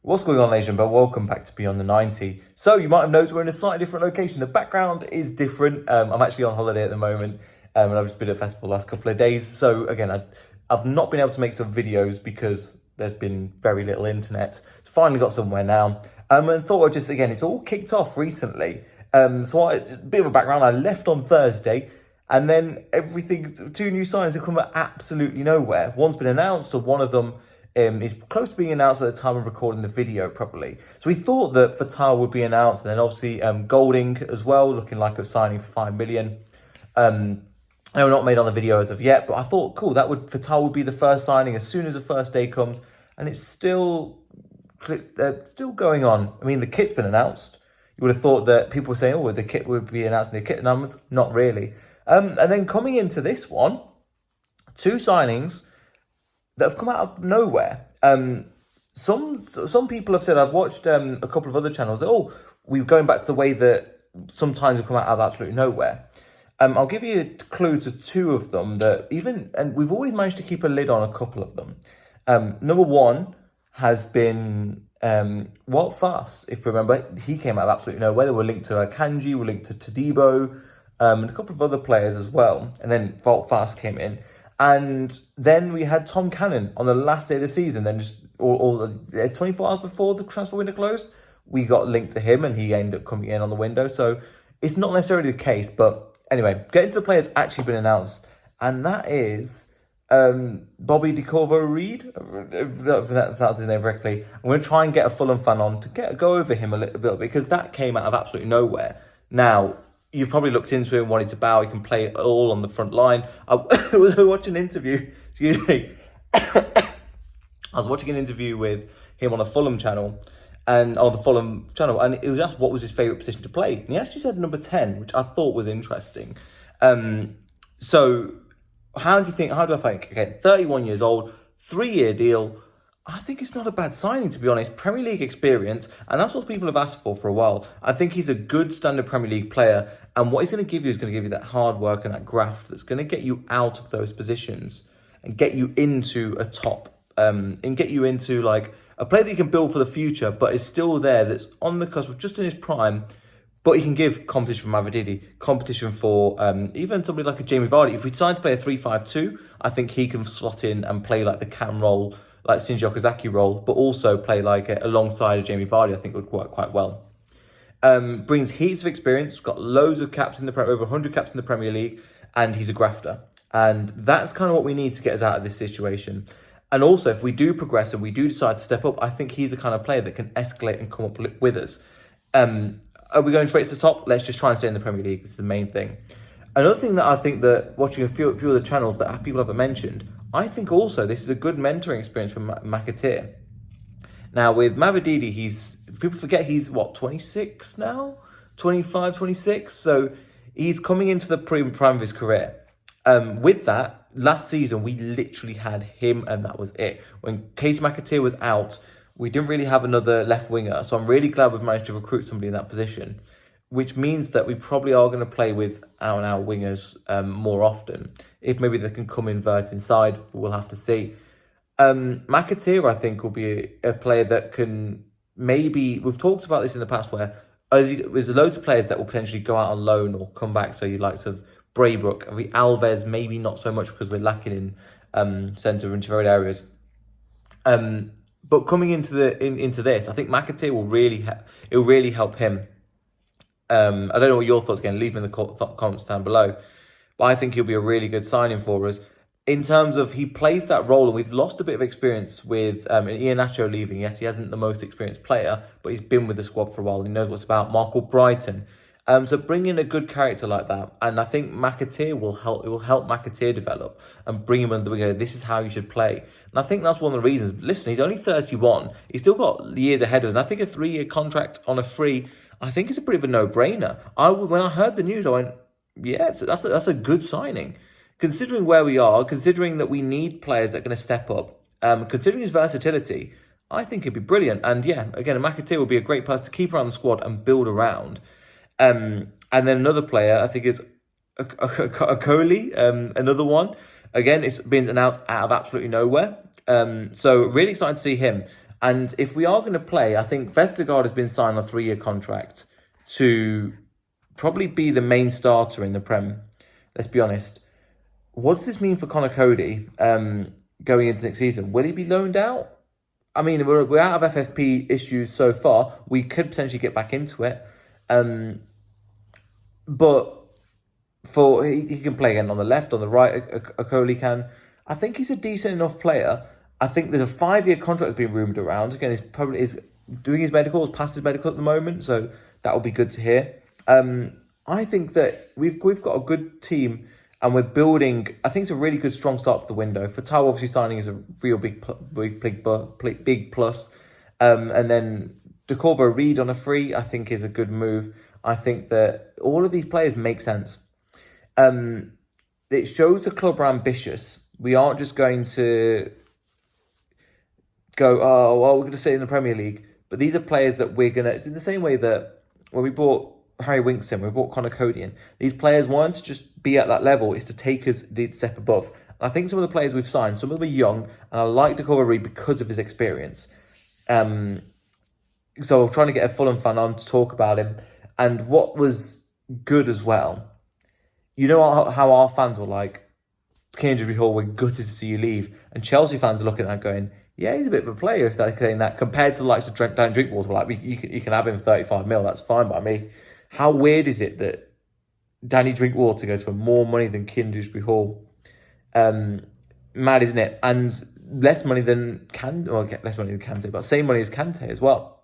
What's going on, Asian? But welcome back to Beyond the 90. So you might have noticed we're in a slightly different location. The background is different. I'm actually on holiday at the moment, and I've just been at a festival the last couple of days. So again, I've not been able to make some videos because there's been very little internet. It's finally got somewhere now. And thought I'd just, again, it's all kicked off recently. A bit of a background. I left on Thursday, and then two new signings have come out absolutely nowhere. One's been announced, or one of them is close to being announced at the time of recording the video properly. So we thought that Fatal would be announced, and then obviously Golding as well, looking like a signing for 5 million. I know not made on the video as of yet, but I thought, cool, Fatal would be the first signing as soon as the first day comes, and it's still going on. I mean, the kit's been announced. You would have thought that people were saying, oh, the kit would be announced in the kit announcements. Not really. And then coming into this one, two signings that have come out of nowhere. Some people have said, I've watched a couple of other channels, that, we're going back to the way that sometimes have come out of absolutely nowhere. I'll give you a clue to two of them and we've always managed to keep a lid on a couple of them. Number one has been Walt Fass, if you remember. He came out of absolutely nowhere. They were linked to Kanji, were linked to Todibo, and a couple of other players as well. And then Walt Fass came in. And then we had Tom Cannon on the last day of the season. Then just 24 hours before the transfer window closed, we got linked to him, and he ended up coming in on the window. So it's not necessarily the case. But anyway, getting to the player that's actually been announced, and that is Bobby De-Cordova Reid, if that's his name correctly. I'm going to try and get a Fulham fan on to go over him a little bit, because that came out of absolutely nowhere. Now, you've probably looked into him, what he's about. He can play it all on the front line. I was watching an interview, excuse me. I was watching an interview with him on a Fulham channel, and it was asked what was his favourite position to play. And he actually said number 10, which I thought was interesting. So how do I think? Okay, 31 years old, 3-year deal. I think it's not a bad signing, to be honest. Premier League experience, and that's what people have asked for a while. I think he's a good standard Premier League player, and what he's going to give you is going to give you that hard work and that graft that's going to get you out of those positions and get you into a top, and get you into like a player that you can build for the future, but is still there, that's on the cusp of just in his prime. But he can give competition for Mavididi, competition for even somebody like a Jamie Vardy. If we decide to play a 3-5-2, I think he can slot in and play like the cam role, like Shinji Okazaki role, but also play like alongside a Jamie Vardy. I think would work quite well. Brings heaps of experience, got loads of caps in the over 100 caps in the Premier League, and he's a grafter. And that's kind of what we need to get us out of this situation. And also, if we do progress and we do decide to step up, I think he's the kind of player that can escalate and come up with us. Are we going straight to the top? Let's just try and stay in the Premier League. It's the main thing. Another thing that I think that watching a few of the channels that people haven't mentioned, I think also this is a good mentoring experience for McAteer. Now with Mavididi, people forget he's 26 now? 25, 26? So he's coming into the prime of his career. With that, last season, we literally had him and that was it. When Casey McAteer was out, we didn't really have another left winger. So I'm really glad we've managed to recruit somebody in that position, which means that we probably are going to play with out-and-out wingers more often. If maybe they can come invert inside, we'll have to see. McAteer, I think, will be a player that can maybe... We've talked about this in the past where there's loads of players that will potentially go out on loan or come back. So you like sort of Braybrook, Alves, maybe not so much because we're lacking in centre and forward areas. But coming into this, I think McAteer will really help him. I don't know what your thoughts again. Leave them in the comments down below. But I think he'll be a really good signing for us. In terms of he plays that role, and we've lost a bit of experience with Iheanacho leaving. Yes, he hasn't the most experienced player, but he's been with the squad for a while. He knows what's about. Marco Brighton. So bring in a good character like that, and I think McAteer will help. It will help McAteer develop and bring him under the wing. This is how you should play. And I think that's one of the reasons. Listen, he's only 31. He's still got years ahead of him. And I think a 3-year contract on a free, I think it's a pretty of a no-brainer. When I heard the news, I went, yeah, that's a good signing. Considering where we are, considering that we need players that are going to step up, considering his versatility, I think it'd be brilliant. And yeah, again, McAteer will be a great person to keep around the squad and build around. And then another player, I think, is Okoli, another one. Again, it's been announced out of absolutely nowhere. So really excited to see him. And if we are going to play, I think Vestergaard has been signed on a 3-year contract to probably be the main starter in the Prem. Let's be honest. What does this mean for Connor Cody going into next season? Will he be loaned out? I mean, we're out of FFP issues so far. We could potentially get back into it. But he can play again on the left, on the right, Okoli can. I think he's a decent enough player. I think there's a 5-year contract that's been rumoured around. Again, he's probably doing his medical, has passed his medical at the moment, so that will be good to hear. I think that we've got a good team and we're building. I think it's a really good, strong start to the window. Fatal obviously signing is a real big plus. And then De-Cordova, Reid on a free, I think is a good move. I think that all of these players make sense. It shows the club are ambitious. We aren't just going to go, oh, well, we're going to stay in the Premier League. But these are players that we're going to, in the same way that when we bought Harry Winks in, we bought Connor Cody in, these players weren't to just be at that level, it's to take us the step above. And I think some of the players we've signed, some of them are young, and I like De-Cordova Reid because of his experience. So I'm trying to get a Fulham fan on to talk about him. And what was good as well, you know how our fans were like, Kendrick Hall, we're gutted to see you leave. And Chelsea fans are looking at that going, yeah, he's a bit of a player if they're saying that, compared to the likes of Dan Drinkwater. Like, you can have him for 35 mil, that's fine by me. How weird is it that Danny Drinkwater goes for more money than Kendrick Hall? Mad, isn't it? And less money than less money than Kante, but same money as Kante as well.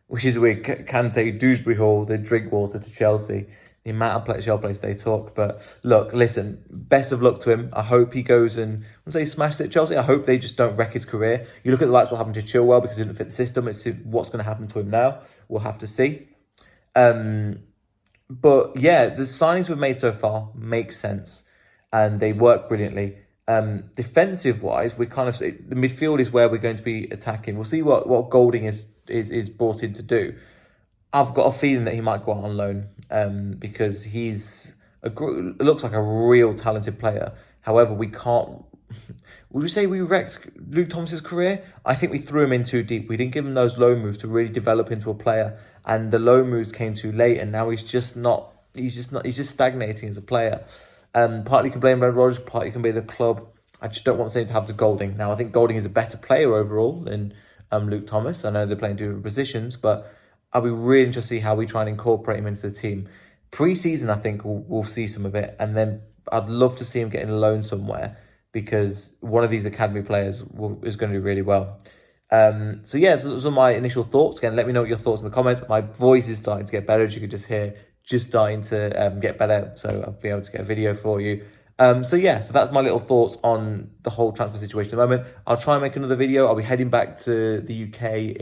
Which is weird. Kante, Dewsbury Hall, then Drinkwater to Chelsea. The amount of shell plays they talk. But look, listen, best of luck to him. I hope he goes and, once they smash it at Chelsea, I hope they just don't wreck his career. You look at the likes what happened to Chilwell because he didn't fit the system. It's what's going to happen to him now. We'll have to see. But yeah, the signings we've made so far make sense and they work brilliantly. Defensive wise, we kind of, the midfield is where we're going to be attacking. We'll see what Golding is brought in to do. I've got a feeling that he might go out on loan because looks like a real talented player. However, we can't. Would we say we wrecked Luke Thomas's career? I think we threw him in too deep. We didn't give him those loan moves to really develop into a player, and the loan moves came too late. And now he's just stagnating as a player. Partly can blame Brad Rodgers, partly can be the club. I just don't want the same to have to Golding. Now I think Golding is a better player overall than Luke Thomas. I know they're playing different positions, but I'll be really interested to see how we try and incorporate him into the team. Pre-season, I think we'll see some of it, and then I'd love to see him getting a loan somewhere because one of these academy players is going to do really well. So yeah, so those are my initial thoughts. Again, let me know what your thoughts in the comments. My voice is starting to get better, as you could just hear, just starting to get better. So I'll be able to get a video for you. So yeah, so that's my little thoughts on the whole transfer situation at the moment. I'll try and make another video. I'll be heading back to the UK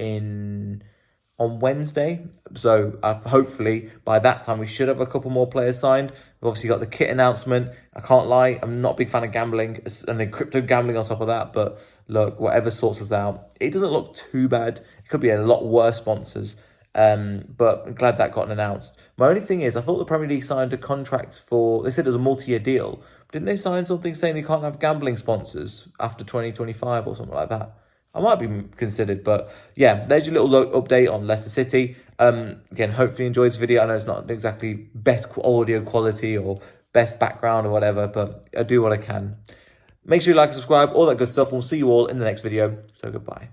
on Wednesday. So hopefully by that time we should have a couple more players signed. We've obviously got the kit announcement. I can't lie, I'm not a big fan of gambling and then crypto gambling on top of that. But look, whatever sorts us out, it doesn't look too bad. It could be a lot worse sponsors. But I'm glad that got announced. My only thing is, I thought the Premier League signed a contract for, they said it was a multi-year deal. Didn't they sign something saying they can't have gambling sponsors after 2025 or something like that? I might be considered, but yeah, there's your little update on Leicester City. Again, hopefully you enjoyed this video. I know it's not exactly best audio quality or best background or whatever, but I do what I can. Make sure you like and subscribe, all that good stuff. We'll see you all in the next video. So goodbye.